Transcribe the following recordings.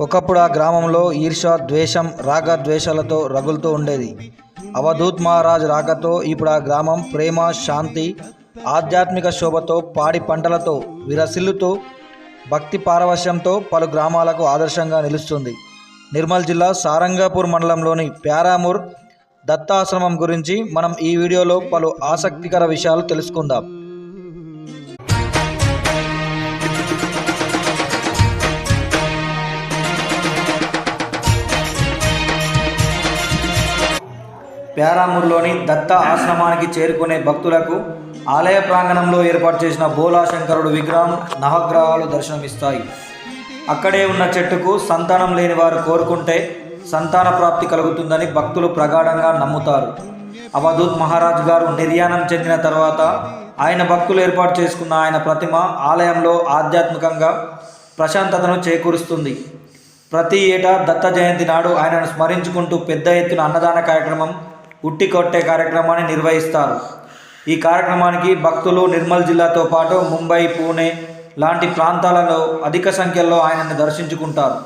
ఒకప్పుడు ఆ గ్రామంలో ఈర్ష, ద్వేషం, రాగ ద్వేషాలతో రగులుతూ ఉండేది. అవధూత్ మహారాజ్ రాకతో ఇప్పుడు ఆ గ్రామం ప్రేమ, శాంతి, ఆధ్యాత్మిక శోభతో, పాడి పంటలతో విరసిల్లుతూ భక్తి పారవశ్యంతో పలు గ్రామాలకు ఆదర్శంగా నిలుస్తుంది. నిర్మల్ జిల్లా సారంగపూర్ మండలంలోని ప్యారామూర్ దత్తాశ్రమం గురించి మనం ఈ వీడియోలో పలు ఆసక్తికర విషయాలు తెలుసుకుందాం. ప్యారామూర్లోని దత్త ఆశ్రమానికి చేరుకునే భక్తులకు ఆలయ ప్రాంగణంలో ఏర్పాటు చేసిన బోలాశంకరుడు విగ్రహం, నవగ్రహాలు దర్శనమిస్తాయి. అక్కడే ఉన్న చెట్టుకు సంతానం లేని వారు కోరుకుంటే సంతాన ప్రాప్తి కలుగుతుందని భక్తులు ప్రగాఢంగా నమ్ముతారు. అవధూత్ మహారాజ్ గారు నిర్యాణం చెందిన తర్వాత ఆయన భక్తులు ఏర్పాటు చేసుకున్న ఆయన ప్రతిమ ఆలయంలో ఆధ్యాత్మికంగా ప్రశాంతతను చేకూరుస్తుంది. ప్రతి ఏటా దత్త జయంతి నాడు ఆయనను స్మరించుకుంటూ పెద్ద ఎత్తున అన్నదాన కార్యక్రమం, ఉట్టి కొట్టే కార్యక్రమాన్ని నిర్వహిస్తారు. ఈ కార్యక్రమానికి భక్తులు నిర్మల్ జిల్లాతో పాటు ముంబై, పూణే లాంటి ప్రాంతాలలో అధిక సంఖ్యలో ఆయనను దర్శించుకుంటారు.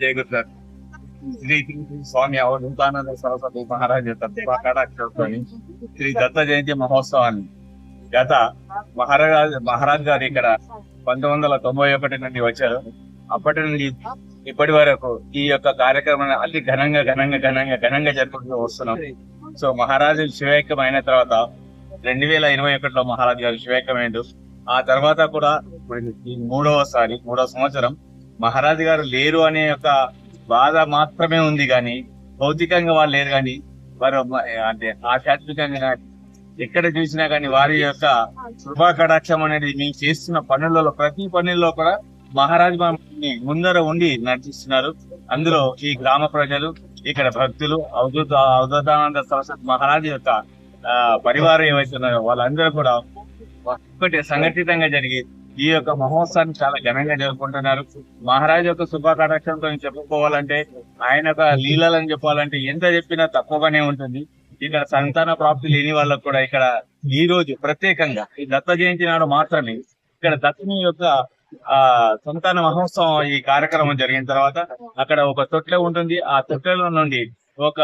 जय गुरुदत्त శ్రీ స్వామి అవధూతానంద సరస్వతి మహారాజ్ తత్వాకాడాక్షని శ్రీ దత్త జయంతి మహోత్సవాన్ని గత మహారాజ్ గారు ఇక్కడ 1991 నుండి వచ్చారు. అప్పటి నుండి ఇప్పటి వరకు ఈ యొక్క కార్యక్రమాన్ని అతి ఘనంగా జరుపుకుంటూ వస్తున్నాం. సో మహారాజు శివైక్యం అయిన తర్వాత 2021లో మహారాజ్ గారు శివైక్యమైండు. ఆ తర్వాత కూడా ఈ మూడవ సంవత్సరం మహారాజు గారు లేరు అనే యొక్క బాధ మాత్రమే ఉంది, కానీ భౌతికంగా వాళ్ళు లేరు. కానీ వారు అంటే ఆధ్యాత్మికంగా ఎక్కడ చూసినా కానీ వారి యొక్క కృపా కటాక్షం అనేది మేము చేస్తున్న పనులలో ప్రతి పనుల్లో కూడా మహారాజు ముందర ఉండి నడిపిస్తున్నారు. అందులో ఈ గ్రామ ప్రజలు, ఇక్కడ భక్తులు, అవధూతానంద సరస్వతి మహారాజు యొక్క పరివారం ఏవైతున్నారో వాళ్ళందరూ కూడా ఒకటి సంఘటితంగా జరిగి ఈ యొక్క మహోత్సవాన్ని చాలా ఘనంగా జరుపుకుంటున్నారు. మహారాజు యొక్క శుభాకాంక్షలతో చెప్పుకోవాలంటే, ఆయన యొక్క లీలలని చెప్పాలంటే ఎంత చెప్పినా తక్కువగానే ఉంటుంది. ఇక్కడ సంతాన ప్రాప్తి లేని వాళ్ళకు కూడా ఇక్కడ ఈ రోజు ప్రత్యేకంగా ఈ దత్త జయంతి నాడు మాత్రమే ఇక్కడ దత్తుని యొక్క సంతాన మహోత్సవం ఈ కార్యక్రమం జరిగిన తర్వాత అక్కడ ఒక తొట్టె ఉంటుంది. ఆ తొట్టెలో నుండి ఒక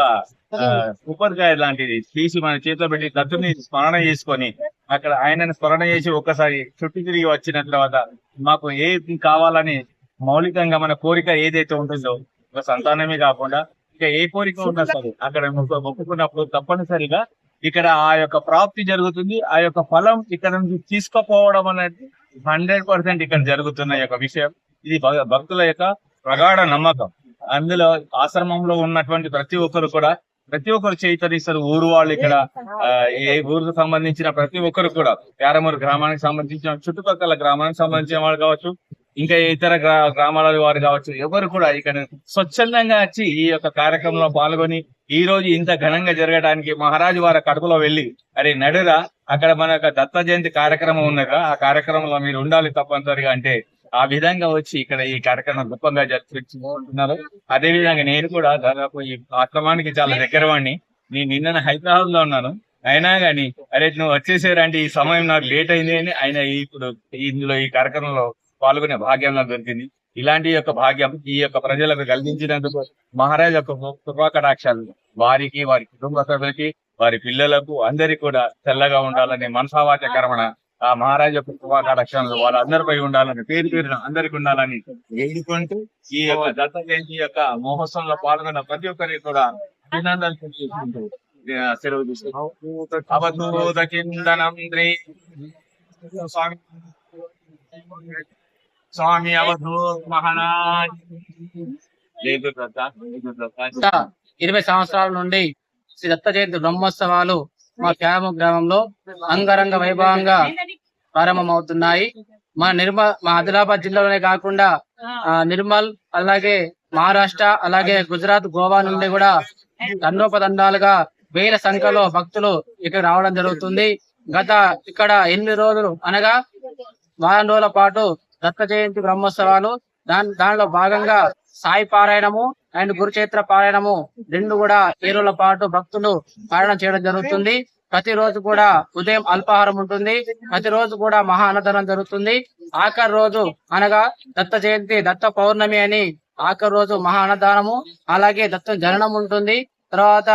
కొబ్బరికాయ లాంటిది తీసి మన చేతిలో పెట్టి దత్తుని స్మరణ చేసుకొని అక్కడ ఆయనను స్మరణ చేసి ఒక్కసారి చుట్టూ తిరిగి వచ్చిన తర్వాత మాకు ఏది కావాలని మౌలికంగా మన కోరిక ఏదైతే ఉంటుందో, ఒక సంతానమే కాకుండా ఇంకా ఏ కోరిక ఉన్నా సరే అక్కడ ఒప్పుకున్నప్పుడు తప్పనిసరిగా ఇక్కడ ఆ యొక్క ప్రాప్తి జరుగుతుంది. ఆ యొక్క ఫలం ఇక్కడ నుంచి తీసుకుపోవడం అనేది 100% ఇక్కడ జరుగుతున్న యొక్క విషయం. ఇది భక్తుల యొక్క ప్రగాఢ నమ్మకం. అందులో ఆశ్రమంలో ఉన్నటువంటి ప్రతి ఒక్కరు చైతన్యస్తారు. ఊరు వాళ్ళు ఇక్కడ ఏ ఊరుకు సంబంధించిన ప్రతి ఒక్కరు కూడా ప్యారామూర్ గ్రామానికి సంబంధించిన చుట్టుపక్కల గ్రామానికి సంబంధించిన వాళ్ళు కావచ్చు, ఇంకా ఇతర గ్రామాల వారు కావచ్చు, ఎవరు కూడా ఇక్కడ స్వచ్ఛందంగా వచ్చి ఈ యొక్క కార్యక్రమంలో పాల్గొని ఈ రోజు ఇంత ఘనంగా జరగడానికి మహారాజు వారి కడుపులో వెళ్లి అరే నడురా అక్కడ మన యొక్క దత్త జయంతి కార్యక్రమం ఉన్నదా, ఆ కార్యక్రమంలో మీరు ఉండాలి తప్పనిసరిగా అంటే ఆ విధంగా వచ్చి ఇక్కడ ఈ కార్యక్రమం గొప్పగా జరుపుకుంటున్నారు. అదే విధంగా నేను కూడా దాదాపు ఈ ఆశ్రమానికి చాలా దగ్గర వాడిని. నేను నిన్న హైదరాబాద్ లో ఉన్నాను, అయినా గాని అరే నువ్వు వచ్చేసారంటే ఈ సమయం నాకు లేట్ అయింది అని ఆయన ఇప్పుడు ఇందులో ఈ కార్యక్రమంలో పాల్గొనే భాగ్యం నాకు దొరికింది. ఇలాంటి యొక్క భాగ్యం ఈ యొక్క ప్రజలకు కలిగించినందుకు మహారాజ్ యొక్క కృపాకటాక్షాలు వారికి, వారి కుటుంబ సభ్యులకి, వారి పిల్లలకు అందరికీ కూడా చల్లగా ఉండాలని మనసావాచ కర్మణ ఆ మహారాజు యొక్క కృపాకటాక్షాలు వాళ్ళందరిపై ఉండాలని, పేరు అందరికి ఉండాలని వేడుకుంటూ ఈ యొక్క దత్త జయంతి యొక్క మహోత్సవంలో పాల్గొన్న ప్రతి ఒక్కరికి కూడా అభినందనలు తెలియజేసుకుంటూ సెలవు తీసుకుంటాం. స్వామి అవధూత్ మహారాజ్ 20 సంవత్సరాల నుండి శ్రీ దత్త జయంతి బ్రహ్మోత్సవాలు మా ప్యారామూర్ గ్రామంలో అంగరంగ వైభవంగా ప్రారంభమవుతున్నాయి. మా ఆదిలాబాద్ జిల్లాలోనే కాకుండా నిర్మల్, అలాగే మహారాష్ట్ర, అలాగే గుజరాత్, గోవా నుండి కూడా తండోపతండాలుగా వేల సంఖ్యలో భక్తులు ఇక్కడ రావడం జరుగుతుంది. గత ఇక్కడ 8 రోజులు అనగా వారం రోజుల పాటు దత్త జయంతి బ్రహ్మోత్సవాలు, దానిలో భాగంగా సాయి పారాయణము అండ్ గురుచరిత్ర పారాయణము రెండు కూడా 7 రోజుల పాటు భక్తులు పారాయణం చేయడం జరుగుతుంది. ప్రతిరోజు కూడా ఉదయం అల్పాహారం ఉంటుంది, ప్రతిరోజు కూడా మహా అన్నదానం జరుగుతుంది. ఆఖరి రోజు అనగా దత్త జయంతి, దత్త పౌర్ణమి అని ఆఖరి రోజు మహా అన్నదానము, అలాగే దత్త జననం ఉంటుంది. తర్వాత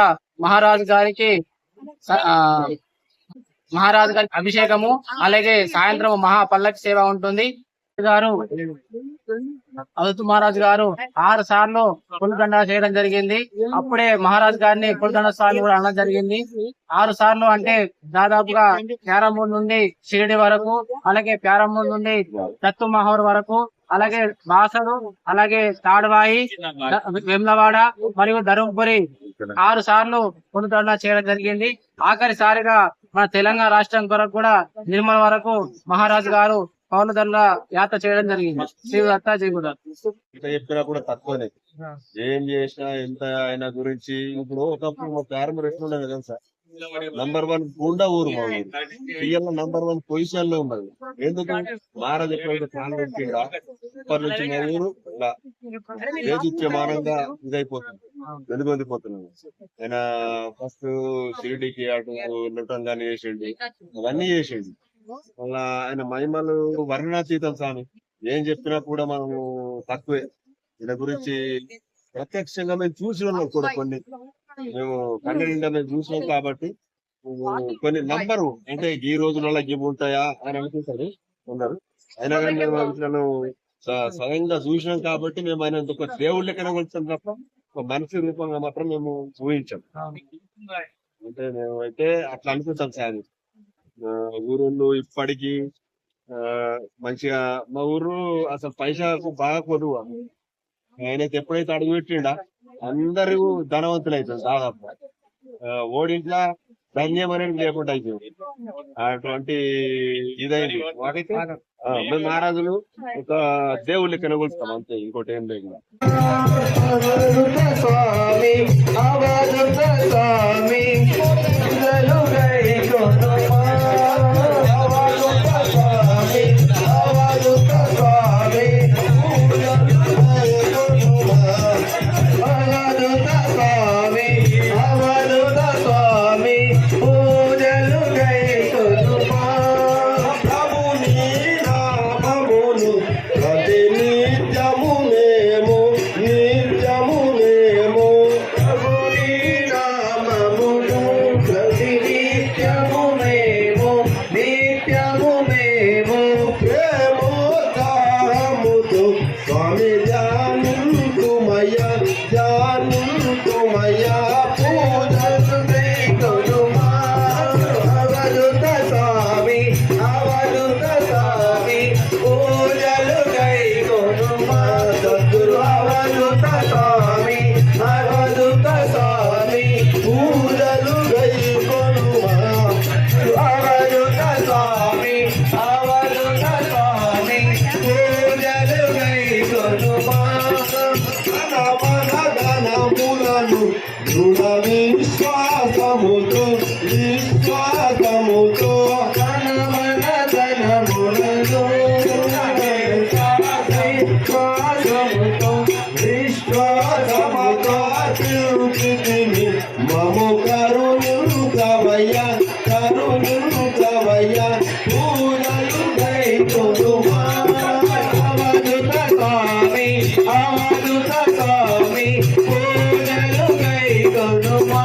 మహారాజు గారికి అభిషేకము, అలాగే సాయంత్రం మహా పల్లకి సేవ ఉంటుంది. గారు అవధూత మహారాజు గారు 6 సార్లు పులిగండ చేయడం జరిగింది. అప్పుడే మహారాజు గారిని పులిగండ స్వామి కూడా అనడం జరిగింది. 6 సార్లు అంటే దాదాపుగా ప్యారమూర్ నుండి షిరిడి వరకు, అలాగే ప్యారమూర్ నుండి దత్తు మహోర్ వరకు, అలాగే బాసరు, అలాగే తాడ్వాయి, వెమ్లవాడ మరియు ధర్మపురి 6 సార్లు పులిగండ చేయడం జరిగింది. ఆఖరిసారిగా మన తెలంగాణ రాష్ట్రం కొరకు కూడా నిర్మల్ వరకు మహారాజు గారు పౌనదండ యాత్ర చేయడం జరిగింది. శ్రీ దత్తా జయగురు. ఇంత చెప్పినా కూడా తక్కువనే. ఏం చేసినా ఎంత ఆయన గురించి ఇప్పుడు ఒకప్పుడు మా ప్రారంభం ఎట్లుండదు కదా సార్, #1 గుండా ఊరు మా ఊరు ఇయ్యాల #1 పొజిషన్ లో ఉన్నది. ఎందుకు మహారాజు ఎప్పుడైతే ప్రాణం పెట్టిండా ఇప్పటి నుంచి మా ఊరు ఇలా దేశమానంగా ఇదైపోతుంది, వెలుగొందిపోతున్నాడు. ఆయన ఫస్ట్ షిరిడికి అటు వెళ్ళటం కానీ చేసిండు, అవన్నీ చేసిండు. మళ్ళా ఆయన మహిమలు వర్ణనాతీతం స్వామి. ఏం చెప్పినా కూడా మనము తక్కువే. ఈయన గురించి ప్రత్యక్షంగా మేము చూసి ఉన్నాం కూడా, కొన్ని మేము కన్నెండా మేము చూసినాం కాబట్టి కొన్ని నంబరు అంటే ఈ రోజులలో ఇవి ఉంటాయా అని అనుకుంటారు ఉన్నారు. అయినా కానీ మేము ఇట్లను స్వయంగా చూసినాం కాబట్టి మేము ఆయన ఒక దేవుళ్ళ లెక్కన కొలుస్తాం తప్ప ఒక మనిషి రూపంగా మాత్రం మేము ఊహించాం. అంటే మేము అయితే అట్లా అనుకుంటాం సార్. ఊరోళ్ళు ఇప్పటికీ మంచిగా మా ఊరు అసలు పైసలకు బాగా కొదువు. ఆయనైతే ఎప్పుడైతే అడుగు పెట్టిండా అందరూ ధనవంతులు అవుతారు దాదాపు. ఓడింట్లా ధన్యం అనేది లేకుండా అయిపోయింది. అటువంటి ఇదైంది. వాకైతే మేము మహారాజులు ఒక దేవుళ్ళ లెక్కన కొలుస్తాం అంతే, ఇంకోటి ఏం లేదు. అవధూత స్వామి పూజలు గైకొనుమా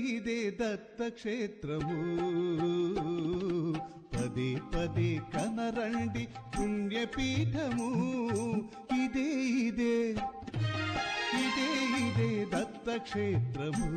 ఇదే దత్తక్షేత్రము పదే పదే కనరండి పుణ్యపీఠము ఇదే ఇదే ఇదే ఇదే దత్తక్షేత్రము